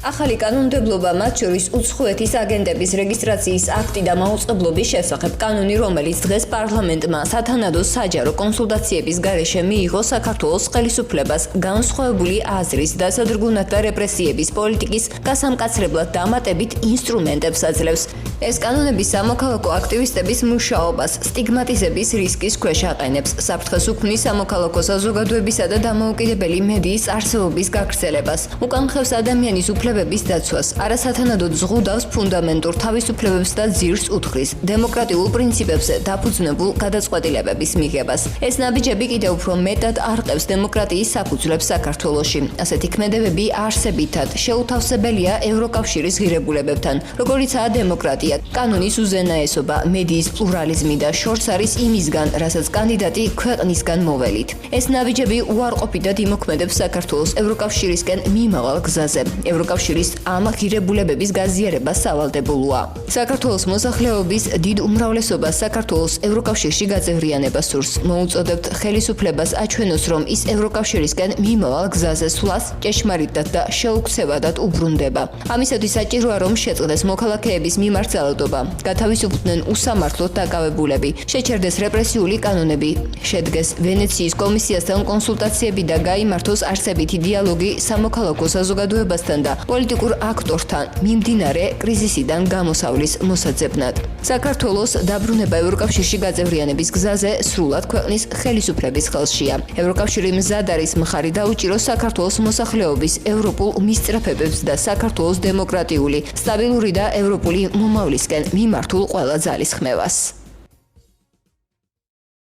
ახალი კანონმდებლობა მათ შორის უცხოეთის აგენტების რეგისტრაციის აქტი და მაუწყებლობის შესახებ კანონი, რომელიც დღეს პარლამენტმა სათანადო საჯარო კონსულტაციების გარეშე მიიღო საქართველოს ხელისუფლებას განსხვავებული აზრის და სადრგუნად და რეპრესიების პოლიტიკის გასამკაცრებლად დამატებით ინსტრუმენტებს აძლევს. ეს კანონები სამოქალაქო აქტივისტების მუშაობას სტიგმატიზების რისკის ქვეშ აყენებს, საფრთხეს უქმნის სამოქალაქო საზოგადოებისა და დამოუკიდებელი მედიის არსებობის გაგრძელებას, უკანხევს ადამიანის უფლებების დაცვას, არასათანადოდ ზღუდავს ფუნდამენტურ თავისუფლებებს და ძირს უთხრის დემოკრატიულ პრინციპებზე დაფუძნებულ გადაწყვეტილებების მიღებას. ეს ნაბიჯები კიდევ უფრო მეტად არყევს დემოკრატიის საფუძვლებს საქართველოში. ასეთი ქმედებები არსებითად შეუთავსებელია ევროკავშირის ღირებულებებთან, როგორიცაა დემოკრატია, კანონის უზენაესობა, მედიის პლურალიზმი და შორს არის იმისგან, რასაც კანდიდატი ქვეყნისგან მოველით. ეს ნაბიჯები უარყოფითად იმოქმედებს საქართველოს ევროკავშირისკენ მიმავალ გზაზე. ევროკავშირის ამ ღირებულებების გაზიარება სავალდებულოა. საქართველოს მოსახლეობის დიდ უმრავლესობას საქართველოს ევროკავშირში გაწევრიანება სურს. მოუწოდებთ ხელისუფლებას აჩვენოს, რომ ის ევროკავშირისკენ მიმავალ გზაზე სვლას ჭეშმარიტად და შეუქცევადად უბრუნდება. ამისათვის საჭიროა, რომ შეწყდეს მოქალაქეების მიმართ ძალადობა, გათავისუფლდნენ უსამართლოდ დაკავებულები, შეჩერდეს რეპრესიული კანონები, შედგეს ვენეციის კომისიასთან კონსულტაციები და გაიმართოს არსებითი დიალოგი სამოქალაქო საზოგადოებასთან და პოლიტიკურ აქტორთან მიმდინარე კრიზისიდან გამოსავლის მოსაძებნად. საქართველოს დაბრუნება ევროკავშირში გაწევრიანების გზაზე სრულად ქვეყნის ხელისუფლების ხელშია. ევროკავშირი მზად არის მხარი დაუჭიროს საქართველოს მოსახლეობის ევროპულ მისწრაფებებს და საქართველოს დემოკრატიული, სტაბილური და ევროპული მომავლისკენ მიმართულ ყველა ძალისხმევას.